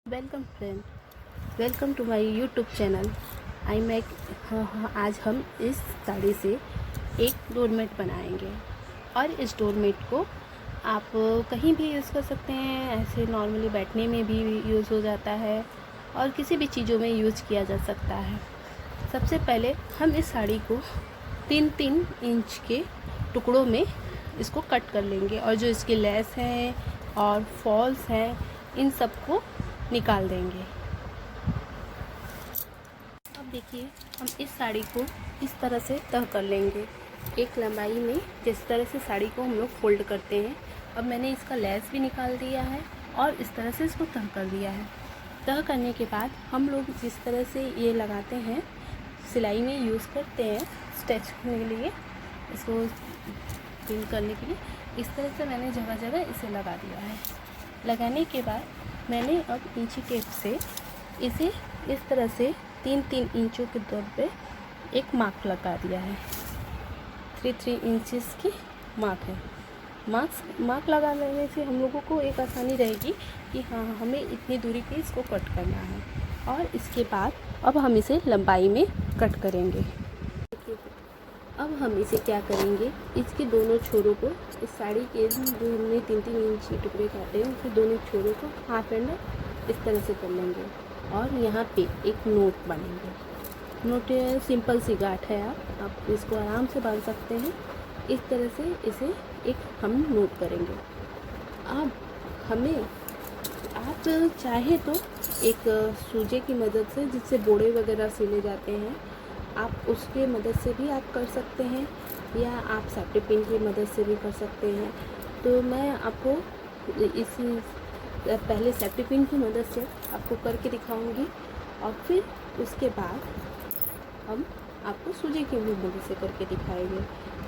Welcome friend, welcome to my YouTube channel. I make आज हम इस साड़ी से एक डोरमेट बनाएंगे और इस डोरमेट को आप कहीं भी यूज़ कर सकते हैं। ऐसे नॉर्मली बैठने में भी यूज़ हो जाता है और किसी भी चीज़ों में यूज़ किया जा सकता है। सबसे पहले हम इस साड़ी को 3-3 इंच के टुकड़ों में इसको कट कर लेंगे और जो इसकी लेस हैं और फॉल्स हैं इन सबको निकाल देंगे। अब देखिए, हम इस साड़ी को इस तरह से तह कर लेंगे एक लंबाई में, जिस तरह से साड़ी को हम लोग फोल्ड करते हैं। अब मैंने इसका लेस भी निकाल दिया है और इस तरह से इसको तह कर दिया है। तह करने के बाद हम लोग जिस तरह से ये लगाते हैं, सिलाई में यूज़ करते हैं स्टिच करने के लिए, इसको पिन करने के लिए, इस तरह से मैंने जगह जगह इसे लगा दिया है। लगाने के बाद मैंने अब इंची टेप से इसे इस तरह से 3-3 इंचों के तौर पे एक मार्क लगा दिया है। 3-3 इंचेस की मार्क है। मार्क लगा लेने से हम लोगों को एक आसानी रहेगी कि हाँ, हमें इतनी दूरी पे इसको कट करना है। और इसके बाद अब हम इसे लंबाई में कट करेंगे। अब हम इसे क्या करेंगे, इसके दोनों छोरों को, इस साड़ी के जो हमने 3-3 इंच के टुकड़े काटे हैं उसके दोनों छोरों को हाफ एंड इस तरह से कर लेंगे और यहाँ पे एक नोट बांधेंगे। नोट सिंपल सी गांठ है, आप इसको आराम से बांध सकते हैं। इस तरह से इसे एक हम नोट करेंगे। अब हमें, आप चाहे तो एक सूजे की मदद से, जिससे बोड़े वगैरह सिले जाते हैं, आप उसके मदद से भी आप कर सकते हैं, या आप सेफ्टी पिन की मदद से भी कर सकते हैं। तो मैं आपको इसी पहले सेफ्टी पिन की मदद से आपको करके दिखाऊंगी और फिर उसके बाद हम आपको सूजी की भी मदद से करके दिखाएंगे।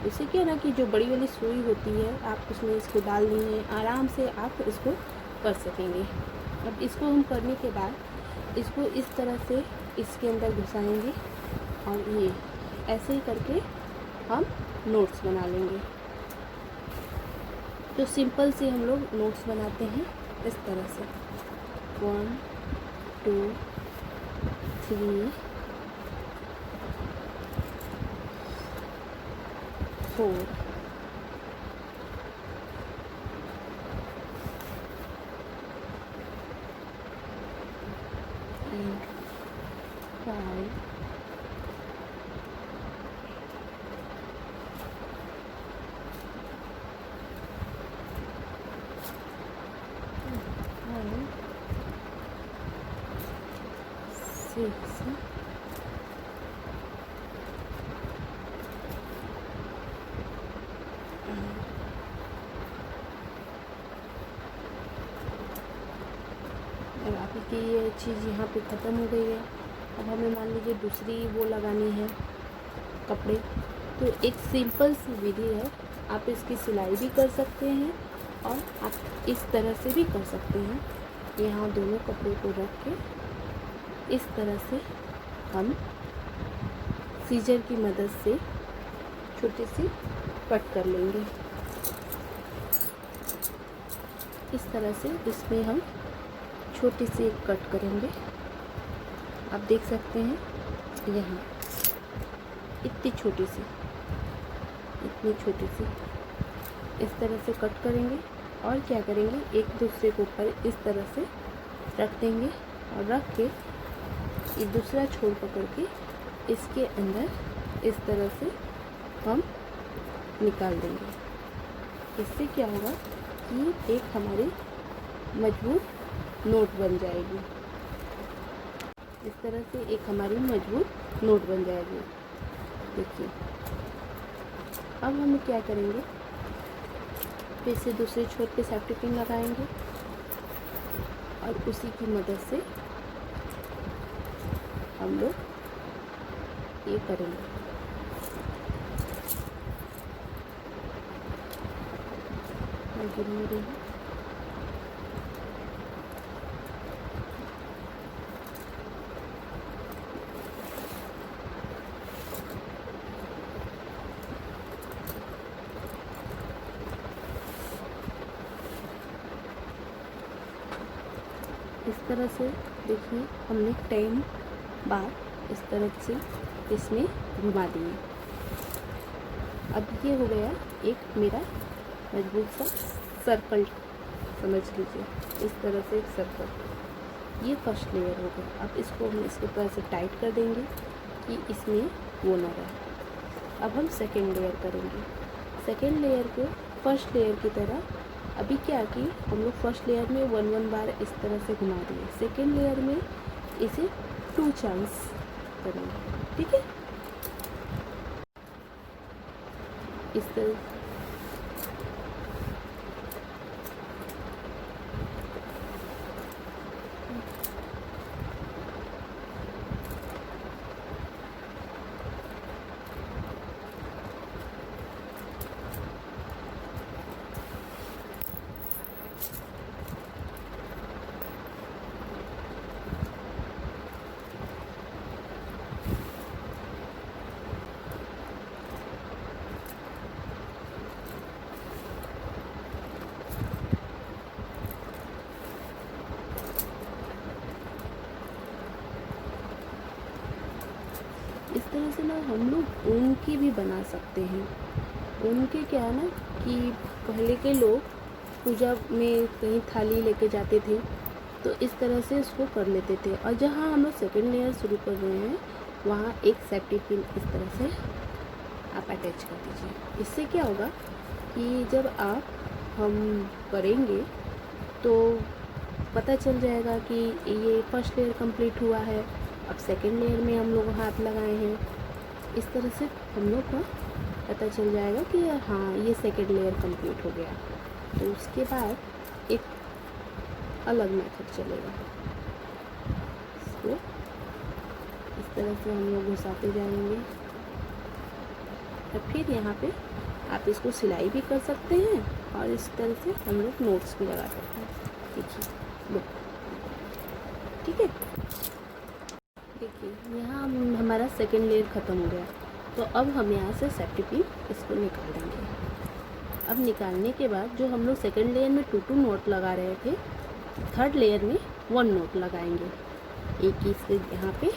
उससे क्या ना कि जो बड़ी वाली सुई होती है, आप उसमें इसको डाल दीजिए, आराम से आप इसको कर सकेंगे। अब इसको हम करने के बाद इसको इस तरह से इसके अंदर घुसाएंगे और ये ऐसे ही करके हम नोट्स बना लेंगे। तो सिंपल से हम लोग नोट्स बनाते हैं इस तरह से 1 2 3 4 8 5 6 आपकी ये चीज़ यहाँ पे ख़त्म हो गई है। अब हमें मान लीजिए दूसरी वो लगानी है कपड़े, तो एक सिंपल सी विधि है। आप इसकी सिलाई भी कर सकते हैं और आप इस तरह से भी कर सकते हैं। यहाँ दोनों कपड़ों को रख के इस तरह से हम सीजर की मदद से छोटी सी कट कर लेंगे। इस तरह से इसमें हम छोटी सी एक कट करेंगे। आप देख सकते हैं यहाँ इतनी छोटी सी इस तरह से कट करेंगे और क्या करेंगे, एक दूसरे के ऊपर इस तरह से रख देंगे और रख के एक दूसरा छोर पकड़ के इसके अंदर इस तरह से हम निकाल देंगे। इससे क्या होगा कि एक हमारी मजबूत नोट बन जाएगी। इस तरह से एक हमारी मजबूत नोट बन जाएगी। देखिए, अब हम क्या करेंगे, फिर से दूसरे छोर पे सेफ्टी पिन लगाएंगे और उसी की मदद से हम लोग ये करेंगे। मैं गिर नहीं रही हूँ। इस इस तरह से देखिए हमने 10 बार इस तरह से इसमें घुमा दिए। अब ये हो गया एक मेरा मजबूत सा सर्कल, समझ लीजिए इस तरह से एक सर्कल। ये फर्स्ट लेयर हो गया। अब इसको हम इसको तरह से टाइट कर देंगे कि इसमें वो ना रहे। अब हम सेकेंड लेयर करेंगे। सेकेंड लेयर को फर्स्ट लेयर की तरह अभी क्या कि हम लोग फर्स्ट लेयर में 1 बार इस तरह से घुमा दिए। सेकेंड लेयर में इसे 2 चांस करेंगे, ठीक है। इस तरह से ना हम लोग ऊन की भी बना सकते हैं। ऊन के क्या है ना कि पहले के लोग पूजा में कहीं थाली लेके जाते थे तो इस तरह से इसको कर लेते थे। और जहाँ हम लोग सेकेंड लेयर शुरू कर रहे हैं वहाँ एक सेफ्टी पिन इस तरह से आप अटैच कर दीजिए। इससे क्या होगा कि जब हम करेंगे तो पता चल जाएगा कि ये फर्स्ट लेयर कंप्लीट हुआ है, अब सेकेंड लेयर में हम लोग हाथ लगाए हैं। इस तरह से हम लोग को पता चल जाएगा कि हाँ ये सेकेंड लेयर कंप्लीट हो गया। तो उसके बाद एक अलग मेथड चलेगा। इसको इस तरह से हम लोग घुसाते जाएंगे और फिर यहाँ पे आप इसको सिलाई भी कर सकते हैं और इस तरह से हम लोग नोट्स भी लगा सकते हैं। देखिए लो, ठीक है। देखिए यहाँ हमारा सेकेंड लेयर ख़त्म हो गया। तो अब हम यहाँ से सेफ्टी पिन इसको निकाल देंगे। अब निकालने के बाद जो हम लोग सेकेंड लेयर में 2 नोट लगा रहे थे, थर्ड लेयर में 1 नोट लगाएंगे। एक इसके यहाँ पे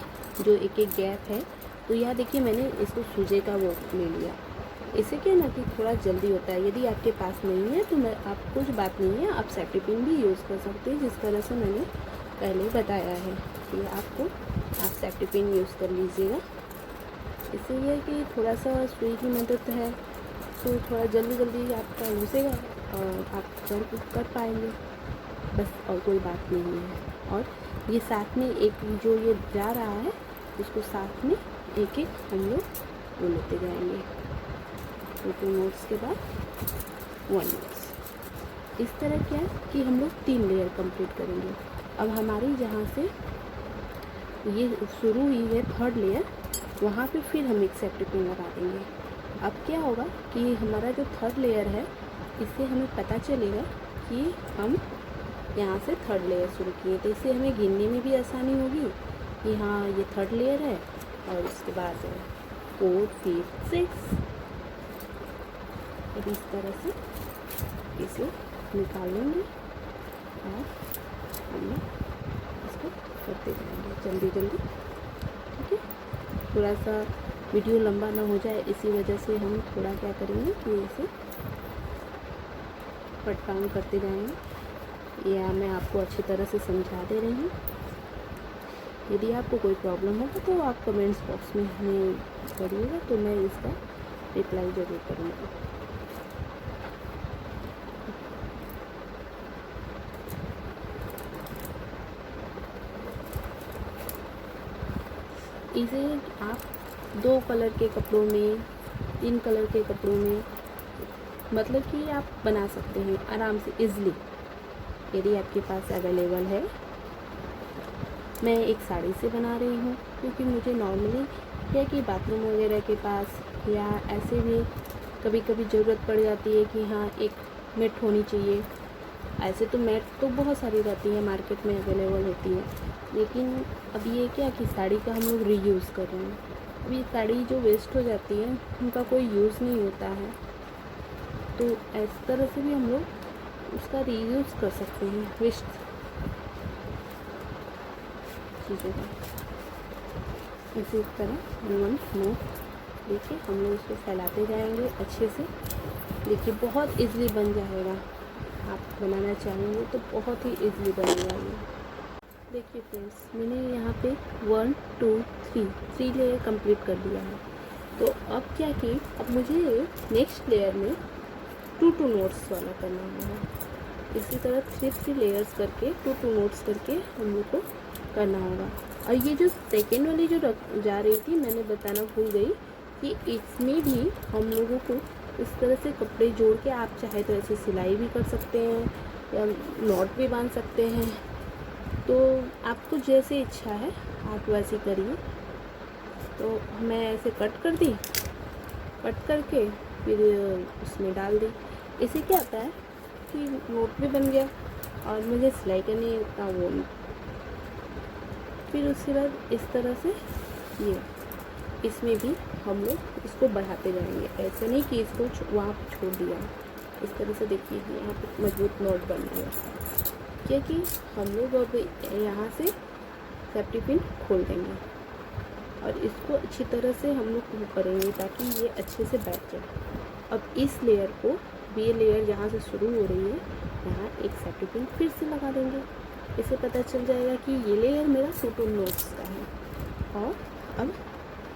जो एक गैप है, तो यहाँ देखिए मैंने इसको सूजे का वो ले लिया। इससे क्या ना कि थोड़ा जल्दी होता है। यदि आपके पास नहीं है तो मैं आप कुछ बात नहीं है, आप सेफ्टी पिन भी यूज़ कर सकते हैं जिस तरह से मैंने पहले बताया है कि आप सेफ्टी पिन यूज़ कर लीजिएगा। इससे यह है कि थोड़ा सा सुई की मदद है तो थोड़ा जल्दी आपका घुसेगा और आप जंप कर पाएंगे, बस और कोई बात नहीं है। और ये साथ में एक जो ये जा रहा है उसको साथ में एक हम लोग वो लेते जाएंगे। 2 नोट्स के बाद 1 नोट्स। इस तरह क्या है कि हम लोग 3 लेयर कंप्लीट करेंगे। अब हमारी जहाँ से ये शुरू हुई है थर्ड लेयर, वहाँ पे फिर हम एक सेफ्टी पिन लगा देंगे। अब क्या होगा कि हमारा जो थर्ड लेयर है इससे हमें पता चलेगा कि हम यहाँ से थर्ड लेयर शुरू किए। तो इससे हमें गिनने में भी आसानी होगी कि हाँ ये थर्ड लेयर है और उसके बाद 4 5 6। अब इस तरह से इसे निकाल लेंगे और हम इसको करते जाएंगे जल्दी, ठीक है। थोड़ा सा वीडियो लंबा ना हो जाए इसी वजह से हम थोड़ा क्या करेंगे कि इसे कट डाउन करते जाएंगे, या मैं आपको अच्छी तरह से समझा दे रही हूँ। यदि आपको कोई प्रॉब्लम होगा तो आप कमेंट्स बॉक्स में हमें करिएगा, तो मैं इसका रिप्लाई ज़रूर करूँगी। इसे आप 2 कलर के कपड़ों में, 3 कलर के कपड़ों में मतलब कि आप बना सकते हैं आराम से इजीली, यदि आपके पास अवेलेबल है। मैं एक साड़ी से बना रही हूँ क्योंकि मुझे नॉर्मली क्या कि बाथरूम वगैरह के पास या ऐसे भी कभी कभी ज़रूरत पड़ जाती है कि हाँ एक मैट होनी चाहिए। ऐसे तो मैट तो बहुत सारी रहती है, मार्केट में अवेलेबल होती है, लेकिन अब ये क्या कि साड़ी का हम लोग रीयूज़ कर रहे हैं। अब ये साड़ी जो वेस्ट हो जाती है उनका कोई यूज़ नहीं होता है, तो इस तरह से भी हम लोग उसका रीयूज़ कर सकते हैं। वेस्ट चीज़ों का। इसी तरह नोट देखिए हम लोग इसको फैलाते जाएंगे अच्छे से। देखिए बहुत इजीली बन जाएगा, आप बनाना चाहेंगे तो बहुत ही इजीली बनेगा ये। देखिए फ्रेंड्स, मैंने यहाँ पे 1 2 3 लेयर कंप्लीट कर दिया है। तो अब क्या कि अब मुझे नेक्स्ट लेयर में 2 नोट्स वाला करना होगा। इसी तरह 3 लेयर्स करके 2 नोट्स करके हम लोग को करना होगा। और ये जो सेकेंड वाली जो जा रही थी, मैंने बताना भूल गई कि इसमें भी हम लोगों को इस तरह से कपड़े जोड़ के आप चाहे तो ऐसे सिलाई भी कर सकते हैं या नॉट भी बांध सकते हैं। तो आपको जैसे इच्छा है आप वैसे करिए। तो मैं ऐसे कट कर दी, कट करके फिर उसमें डाल दी। इससे क्या होता है कि नोट भी बन गया और मुझे सिलाई करनी उतना वो नहीं। फिर उसके बाद इस तरह से ये इसमें भी हम लोग इसको बढ़ाते जाएंगे। ऐसे नहीं कि इसको वहाँ छोड़ दिया। इस तरह से देखिए यहाँ पे मजबूत नोट बन गया, क्योंकि हम लोग अब यहाँ से सेफ्टी पिन खोल देंगे और इसको अच्छी तरह से हम लोग करेंगे ताकि ये अच्छे से बैठ जाए। अब इस लेयर को, ये लेयर जहाँ से शुरू हो रही है, यहाँ एक सेफ्टी पिन फिर से लगा देंगे। इससे पता चल जाएगा कि ये लेयर मेरा 2 नोट्स का है। और अब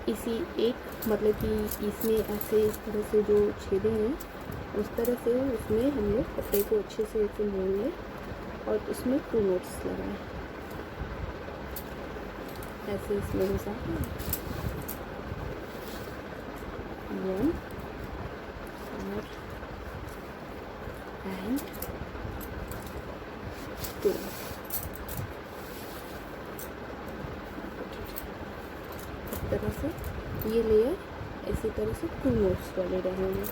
इसी एक मतलब कि इसमें ऐसे इस तरह से जो छेदे हैं उस तरह से उसमें हम लोग कपड़े को अच्छे से ऐसे मोड़ लें और उसमें 2 नोट्स लगाएं। ऐसे इसमें घुसा 1 and 2। इस तरह से ये लेयर इसी तरह से 2 नोट्स वाले रहेंगे।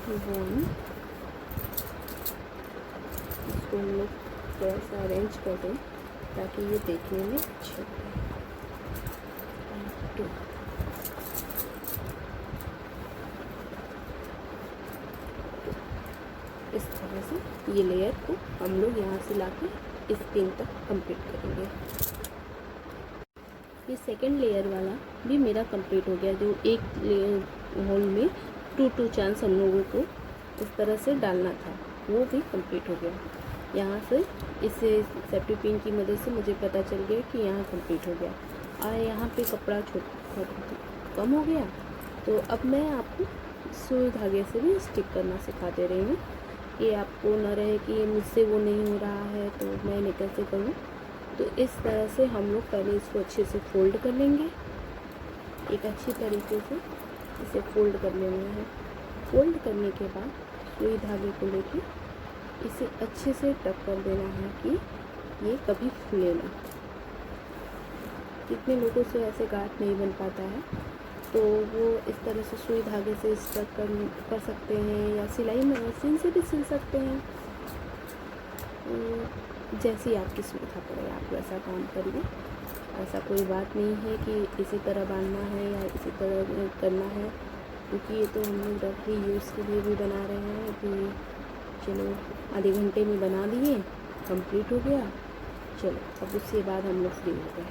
1, इसको हम लोग थोड़ा सा अरेंज कर दें ताकि ये देखने में अच्छे लगे। 2, इस तरह से ये लेयर को हम लोग यहाँ से लाके इस पिन तक कंप्लीट करेंगे। ये सेकंड लेयर वाला भी मेरा कंप्लीट हो गया। जो एक लेयर होल में 2 चांस हम लोगों को इस तरह से डालना था वो भी कंप्लीट हो गया। यहाँ से इसे सेफ्टी पिन की मदद से मुझे पता चल गया कि यहाँ कंप्लीट हो गया और यहाँ पे कपड़ा छोटा कम हो गया। तो अब मैं आपको सुई धागे से भी स्टिक करना सिखा दे रही हूँ। ये आपको न रहे कि मुझसे वो नहीं हो रहा है तो मैं कैसे करूँ। तो इस तरह से हम लोग पहले इसको अच्छे से फोल्ड कर लेंगे। एक अच्छी तरीके से इसे फोल्ड कर लेना है। फोल्ड करने के बाद सुई धागे को लेके इसे अच्छे से टक कर देना है कि ये कभी फूले ना। कितने लोगों से ऐसे गांठ नहीं बन पाता है, तो वो इस तरह से सुई धागे से स्टक कर सकते हैं या सिलाई मशीन से भी सिल सकते हैं। जैसी आपकी सुविधा पड़े आप वैसा काम करिए। ऐसा कोई बात नहीं है कि इसी तरह बांधना है या इसी तरह करना है, क्योंकि ये तो हम लोग डेली यूज़ के लिए भी बना रहे हैं कि चलो आधे घंटे में बना दिए, कंप्लीट हो गया, चलो अब उसके बाद हम लोग फ्री हो गए,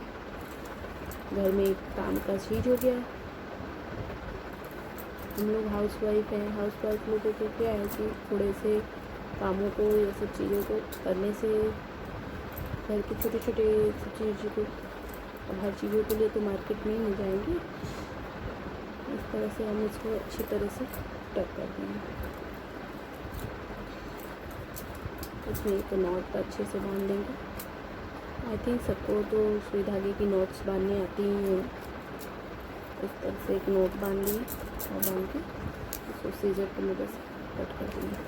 घर में काम का चीज़ हो गया। हम लोग हाउसवाइफ हैं, हाउसवाइफ लोगों को क्या है कि थोड़े से कामों को या सब चीज़ों को करने से घर के छोटे छोटे चीज़ों को, अब हर चीज़ों के लिए तो मार्केट में ही मिल जाएंगे। इस तरह से हम इसको अच्छी तरह से टक कर देंगे। इसमें एक नॉट अच्छे से बांध देंगे। आई थिंक सबको तो सुई धागे की नॉट्स बांधने आती ही हैं। इस तरह से एक नोट बांध लिए और बांध के इसको सीजर की मदद से कट कर देंगे।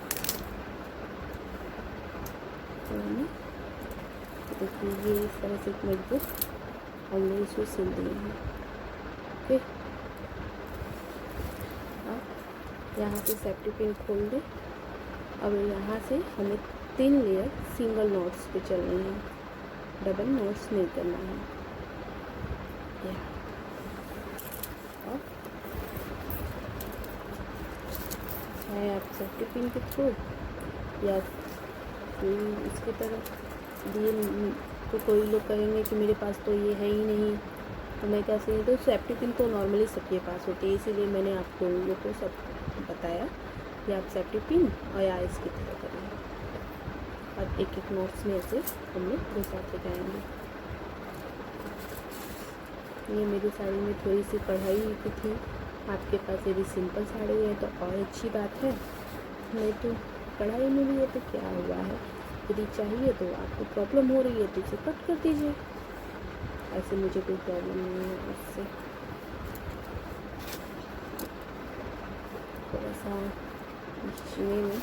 तो देखिए ये इस तरह से एक मजबूत हमने इसको सिल दिए हैं। फिर अब यहाँ से सेफ्टी पिन खोल दें। अब यहाँ से हमें 3 लेयर सिंगल नॉट्स पे चलनी है, डबल नॉट्स नहीं करना है। और चाहे आप सेफ्टी पिन के थ्रू या इसकी तरह ये तो कोई लोग कहेंगे कि मेरे पास तो ये है ही नहीं, तो मैं क्या सही। तो सेफ्टी पिन तो नॉर्मली सबके पास होती है, इसीलिए मैंने आप लोगों को सब बताया कि आप सेफ्टी पिन और या इसकी तरह करेंगे। और एक एक नोट्स में ऐसे हम लोग घुसाते जाएंगे। ये मेरी साड़ी में थोड़ी सी कढ़ाई की थी, आपके पास यदि सिंपल साड़ी है तो और अच्छी बात है, नहीं तो कढ़ाई में भी है तो क्या हुआ है। यदि चाहिए तो आपको प्रॉब्लम हो रही है तो इसे कट कर दीजिए, ऐसे मुझे कोई प्रॉब्लम नहीं है उससे। थोड़ा सा मशीने में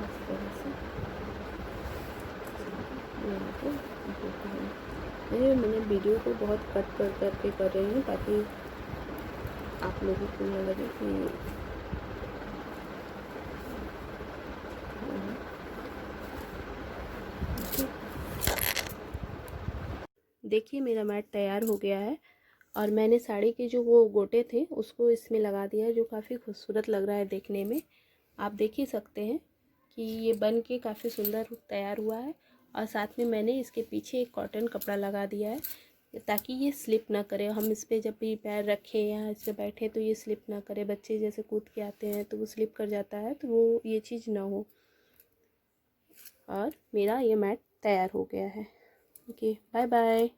इस तरह से मैंने वीडियो को बहुत कट कर करके कर रही हूँ ताकि आप लोगों को न लगे कि देखिए मेरा मैट तैयार हो गया है और मैंने साड़ी के जो वो गोटे थे उसको इसमें लगा दिया है, जो काफ़ी खूबसूरत लग रहा है देखने में। आप देख ही सकते हैं कि ये बन के काफ़ी सुंदर तैयार हुआ है। और साथ में मैंने इसके पीछे एक कॉटन कपड़ा लगा दिया है ताकि ये स्लिप ना करे। हम इस पर जब भी पैर रखें या इस पर बैठें तो ये स्लिप ना करे। बच्चे जैसे कूद के आते हैं तो वो स्लिप कर जाता है, तो वो ये चीज़ ना हो। और मेरा ये मैट तैयार हो गया है। Okay, bye bye.